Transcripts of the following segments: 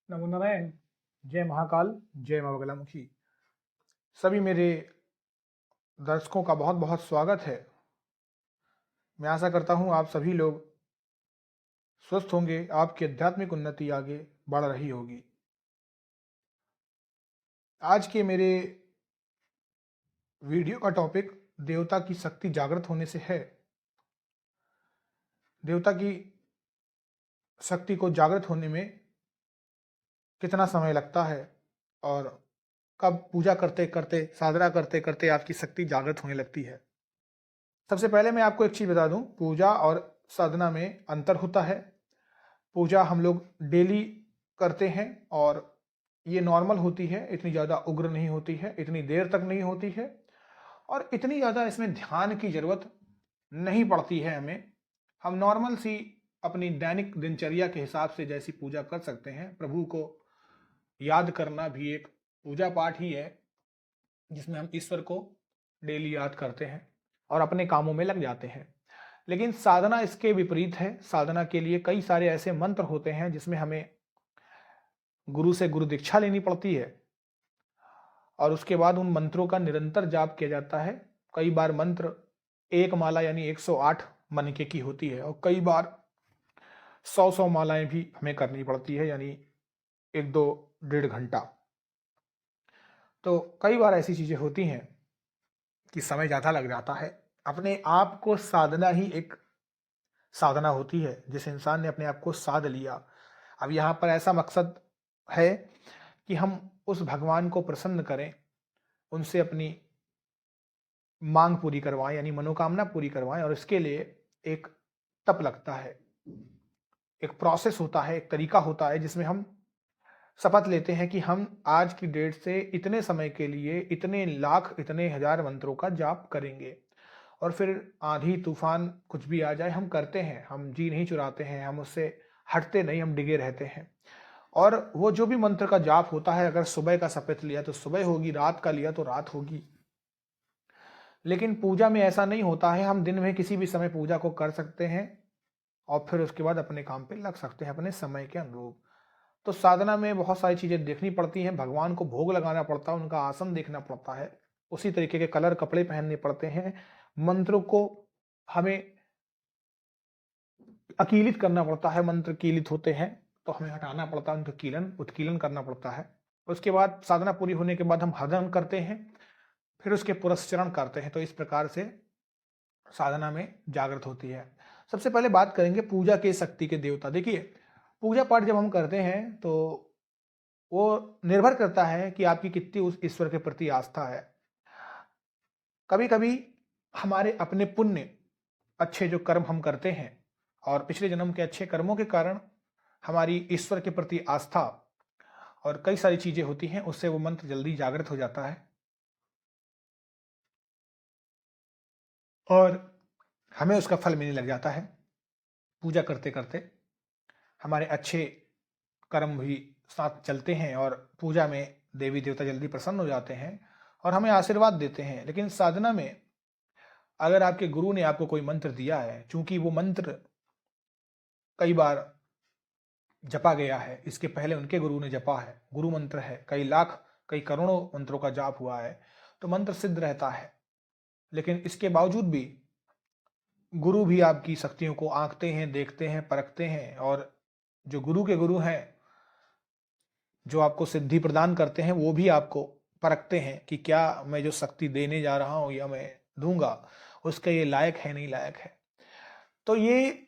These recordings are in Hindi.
नमो नारायण। जय महाकाल, जय माँ बगलामुखी। सभी मेरे दर्शकों का बहुत बहुत स्वागत है। मैं आशा करता हूँ आप सभी लोग स्वस्थ होंगे, आपकी आध्यात्मिक उन्नति आगे बढ़ रही होगी। आज के मेरे वीडियो का टॉपिक देवता की शक्ति जागृत होने से है। देवता की शक्ति को जागृत होने में कितना समय लगता है और कब पूजा करते करते, साधना करते करते आपकी शक्ति जागृत होने लगती है। सबसे पहले मैं आपको एक चीज़ बता दूं, पूजा और साधना में अंतर होता है। पूजा हम लोग डेली करते हैं और ये नॉर्मल होती है, इतनी ज़्यादा उग्र नहीं होती है, इतनी देर तक नहीं होती है और इतनी ज़्यादा इसमें ध्यान की ज़रूरत नहीं पड़ती है हमें। हम नॉर्मल सी अपनी दैनिक दिनचर्या के हिसाब से जैसी पूजा कर सकते हैं। प्रभु को याद करना भी एक पूजा पाठ ही है, जिसमें हम ईश्वर को डेली याद करते हैं और अपने कामों में लग जाते हैं। लेकिन साधना इसके विपरीत है। साधना के लिए कई सारे ऐसे मंत्र होते हैं जिसमें हमें गुरु से गुरु दीक्षा लेनी पड़ती है और उसके बाद उन मंत्रों का निरंतर जाप किया जाता है। कई बार मंत्र एक माला यानी 108 मनके की होती है और कई बार 100 मालाएं भी हमें करनी पड़ती है, यानी 1-2-1.5 घंटा। तो कई बार ऐसी चीजें होती हैं कि समय ज्यादा लग जाता है। अपने आप को साधना ही एक साधना होती है। जिस इंसान ने अपने आप को साध लिया, अब यहाँ पर ऐसा मकसद है कि हम उस भगवान को प्रसन्न करें, उनसे अपनी मांग पूरी करवाएं यानी मनोकामना पूरी करवाएं। और इसके लिए एक तप लगता है, एक प्रोसेस होता है, एक तरीका होता है जिसमें हम शपथ लेते हैं कि हम आज की डेट से इतने समय के लिए इतने लाख इतने हजार मंत्रों का जाप करेंगे। और फिर आंधी तूफान कुछ भी आ जाए हम करते हैं, हम जी नहीं चुराते हैं, हम उससे हटते नहीं, हम डिगे रहते हैं। और वो जो भी मंत्र का जाप होता है, अगर सुबह का शपथ लिया तो सुबह होगी, रात का लिया तो रात होगी। लेकिन पूजा में ऐसा नहीं होता है। हम दिन में किसी भी समय पूजा को कर सकते हैं और फिर उसके बाद अपने काम पे लग सकते हैं अपने समय के अनुरूप। तो साधना में बहुत सारी चीजें देखनी पड़ती हैं। भगवान को भोग लगाना पड़ता है, उनका आसन देखना पड़ता है, उसी तरीके के कलर कपड़े पहनने पड़ते हैं। मंत्रों को हमें अकीलित करना पड़ता है। मंत्र कीलित होते हैं तो हमें हटाना पड़ता है, उनका कीलन उत्कीलन करना पड़ता है। उसके बाद साधना पूरी होने के बाद हम हवन करते हैं, फिर उसके पुरस्चरण करते हैं। तो इस प्रकार से साधना में जागृत होती है। सबसे पहले बात करेंगे पूजा के शक्ति के देवता। देखिए, पूजा पाठ जब हम करते हैं तो वो निर्भर करता है कि आपकी कितनी उस ईश्वर के प्रति आस्था है। कभी कभी हमारे अपने पुण्य, अच्छे जो कर्म हम करते हैं और पिछले जन्म के अच्छे कर्मों के कारण हमारी ईश्वर के प्रति आस्था और कई सारी चीजें होती हैं, उससे वो मंत्र जल्दी जागृत हो जाता है और हमें उसका फल मिलने लग जाता है। पूजा करते करते हमारे अच्छे कर्म भी साथ चलते हैं और पूजा में देवी देवता जल्दी प्रसन्न हो जाते हैं और हमें आशीर्वाद देते हैं। लेकिन साधना में अगर आपके गुरु ने आपको कोई मंत्र दिया है, चूंकि वो मंत्र कई बार जपा गया है, इसके पहले उनके गुरु ने जपा है, गुरु मंत्र है, कई लाख कई करोड़ों मंत्रों का जाप हुआ है, तो मंत्र सिद्ध रहता है। लेकिन इसके बावजूद भी गुरु भी आपकी शक्तियों को आंकते हैं, देखते हैं, परखते हैं। और जो गुरु के गुरु हैं, जो आपको सिद्धि प्रदान करते हैं, वो भी आपको परखते हैं कि क्या मैं जो शक्ति देने जा रहा हूं या मैं दूंगा, उसके ये लायक है नहीं लायक है। तो ये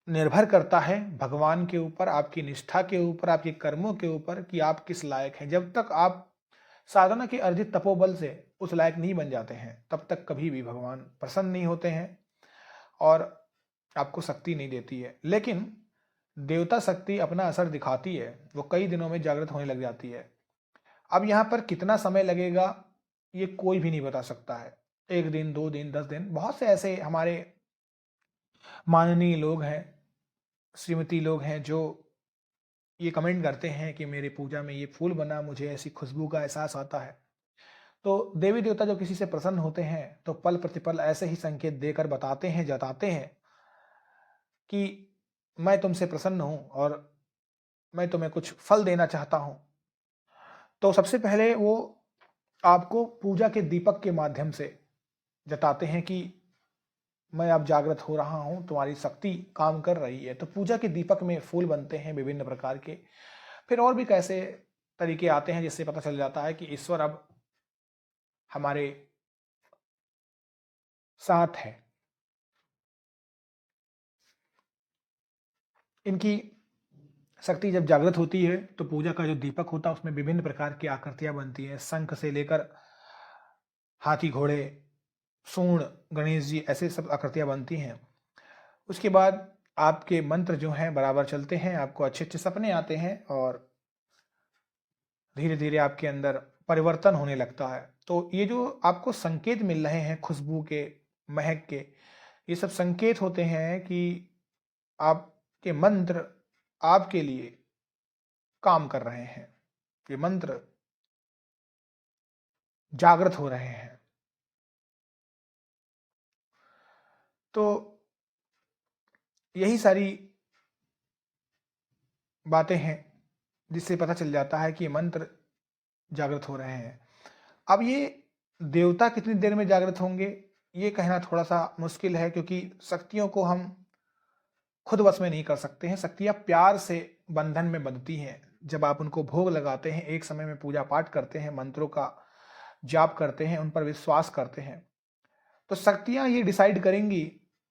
निर्भर करता है भगवान के ऊपर, आपकी निष्ठा के ऊपर, आपके कर्मों के ऊपर कि आप किस लायक हैं। जब तक आप साधना के अर्जित तपोबल से उस लायक नहीं बन जाते हैं, तब तक कभी भी भगवान प्रसन्न नहीं होते हैं और आपको शक्ति नहीं देती है। लेकिन देवता शक्ति अपना असर दिखाती है, वो कई दिनों में जागृत होने लग जाती है। अब यहाँ पर कितना समय लगेगा ये कोई भी नहीं बता सकता है। 1 दिन, 2 दिन, 10 दिन, बहुत से ऐसे हमारे माननीय लोग हैं, श्रीमती लोग हैं, जो ये कमेंट करते हैं कि मेरे पूजा में ये फूल बना, मुझे ऐसी खुशबू का एहसास आता है। तो देवी देवता जब किसी से प्रसन्न होते हैं तो पल प्रतिपल ऐसे ही संकेत देकर बताते हैं, जताते हैं कि मैं तुमसे प्रसन्न हूं और मैं तुम्हें कुछ फल देना चाहता हूं। तो सबसे पहले वो आपको पूजा के दीपक के माध्यम से जताते हैं कि मैं अब जागृत हो रहा हूं, तुम्हारी शक्ति काम कर रही है। तो पूजा के दीपक में फूल बनते हैं विभिन्न प्रकार के। फिर और भी कैसे तरीके आते हैं जिससे पता चल जाता है कि ईश्वर अब हमारे साथ है। इनकी शक्ति जब जागृत होती है तो पूजा का जो दीपक होता है उसमें विभिन्न प्रकार की आकृतियां बनती हैं, शंख से लेकर हाथी घोड़े सूंड गणेश जी, ऐसे सब आकृतियां बनती हैं। उसके बाद आपके मंत्र जो हैं बराबर चलते हैं, आपको अच्छे अच्छे सपने आते हैं और धीरे धीरे आपके अंदर परिवर्तन होने लगता है। तो ये जो आपको संकेत मिल रहे हैं खुशबू के, महक के, ये सब संकेत होते हैं कि आपके मंत्र आपके लिए काम कर रहे हैं, ये मंत्र जागृत हो रहे हैं। तो यही सारी बातें हैं जिससे पता चल जाता है कि ये मंत्र जागृत हो रहे हैं। अब ये देवता कितनी देर में जागृत होंगे ये कहना थोड़ा सा मुश्किल है, क्योंकि शक्तियों को हम खुद वश में नहीं कर सकते हैं। शक्तियां प्यार से बंधन में बंधती हैं। जब आप उनको भोग लगाते हैं, एक समय में पूजा पाठ करते हैं, मंत्रों का जाप करते हैं, उन पर विश्वास करते हैं, तो शक्तियां ये डिसाइड करेंगी,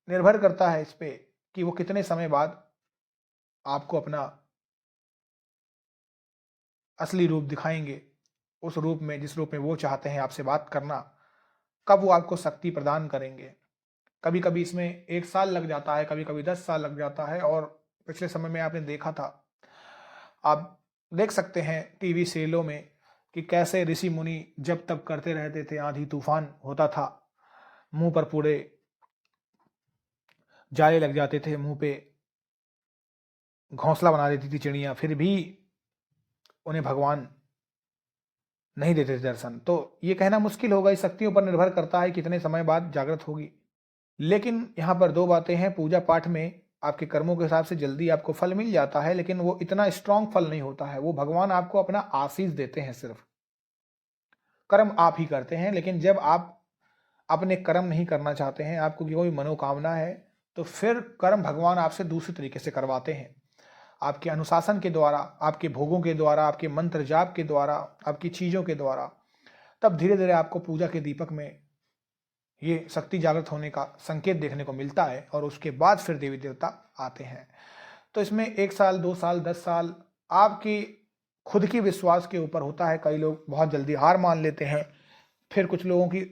निर्भर करता है इस पे कि वो कितने समय बाद आपको अपना असली रूप दिखाएंगे, उस रूप में जिस रूप में वो चाहते हैं आपसे बात करना, कब वो आपको शक्ति प्रदान करेंगे। कभी कभी इसमें 1 साल लग जाता है, कभी कभी 10 साल लग जाता है। और पिछले समय में आपने देखा था, आप देख सकते हैं टीवी सीरियलों में कि कैसे ऋषि मुनि जब तब करते रहते थे, आंधी तूफान होता था, मुंह पर पूरे जाले लग जाते थे, मुंह पे घोंसला बना देती थी चिड़िया, फिर भी उन्हें भगवान नहीं देते थे दर्शन। तो ये कहना मुश्किल होगा, इस शक्तियों पर निर्भर करता है कितने समय बाद जागृत होगी। लेकिन यहाँ पर 2 बातें हैं। पूजा पाठ में आपके कर्मों के हिसाब से जल्दी आपको फल मिल जाता है, लेकिन वो इतना स्ट्रांग फल नहीं होता है। वो भगवान आपको अपना आशीष देते हैं, सिर्फ कर्म आप ही करते हैं। लेकिन जब आप अपने कर्म नहीं करना चाहते हैं, आपको कोई मनोकामना है, तो फिर कर्म भगवान आपसे दूसरे तरीके से करवाते हैं, आपके अनुशासन के द्वारा, आपके भोगों के द्वारा, आपके मंत्र जाप के द्वारा, आपकी चीजों के द्वारा। तब धीरे धीरे आपको पूजा के दीपक में ये शक्ति जागृत होने का संकेत देखने को मिलता है, और उसके बाद फिर देवी देवता आते हैं। तो इसमें 1 साल, 2 साल, 10 साल आपकी खुद की विश्वास के ऊपर होता है। कई लोग बहुत जल्दी हार मान लेते हैं, फिर कुछ लोगों की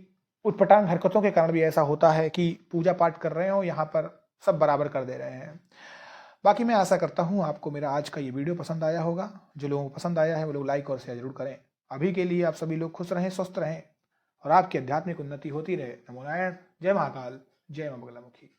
उटपटांग हरकतों के कारण भी ऐसा होता है कि पूजा पाठ कर रहे हो, यहाँ पर सब बराबर कर दे रहे हैं। बाकी मैं आशा करता हूँ आपको मेरा आज का ये वीडियो पसंद आया होगा। जो लोगों को पसंद आया है वो लोग लाइक और शेयर जरूर करें। अभी के लिए आप सभी लोग खुश रहें, स्वस्थ रहें और आपकी आध्यात्मिक उन्नति होती रहे। नमो नारायण। जय महाकाल, जय मां बगलामुखी।